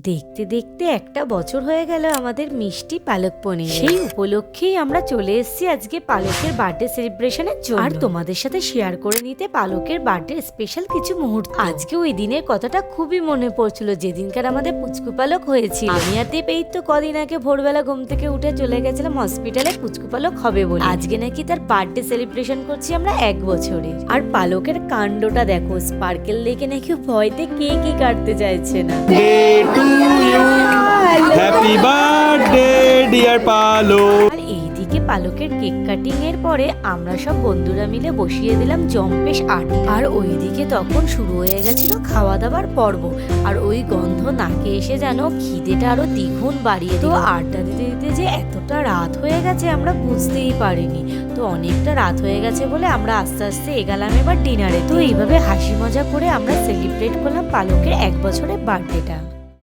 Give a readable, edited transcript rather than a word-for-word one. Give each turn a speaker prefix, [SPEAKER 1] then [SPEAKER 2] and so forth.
[SPEAKER 1] দেখতে দেখতে একটা বছর হয়ে গেল আমাদের মিষ্টি পালক পনির। সেই উপলক্ষেই আমরা চলে এসেছি আজকে পালকের বার্থডে সেলিব্রেশনের জন্য, আর তোমাদের সাথে শেয়ার করে নিতে পালকের বার্থডে স্পেশাল কিছু মুহূর্ত। আজকে ওই দিনের কথাটা খুবই মনে পড়ছিল, যেদিনকার আমাদের পুচকু পালক হয়েছিল। আমি আর দীপ এই তো কদিন আগে ভোরবেলা ঘুম থেকে উঠে চলে গেছিলাম হসপিটালে পুচকু পালক হবে বলে। আজকে নাকি তার বার্থডে সেলিব্রেশন করছি আমরা 1 বছরে। আর পালকের কাণ্ডটা দেখো, স্পার্কেল দেখে নাকি ভয়তে কেকই কাটতে চাইছে না।
[SPEAKER 2] হ্যাপি বার্থডে ডিয়ার পালক।
[SPEAKER 1] আর এইদিকে পালকের কেক কাটিং এর পরে আমরা সব বন্ধুরা মিলে বসিয়ে দিলাম জম্পেশ আড্ডা। আর ওইদিকে তখন শুরু হয়ে গেছিল খাওয়া দাওয়ার পর্ব। আর ওই গন্ধ নাকে এসে যেন খিদেটা আরো দ্বিগুণ বাড়িয়ে দিল। আড্ডা দিতে দিতে যে এতটা রাত হয়ে গেছে আমরা বুঝতেই পারিনি। তো অনেকটা রাত হয়ে গেছে বলে আমরা আস্তে আস্তে এগালাম এবার ডিনারে। তো এইভাবে হাসি মজা করে আমরা সেলিব্রেট করলাম পালকের 1 বছরের বার্থডেটা।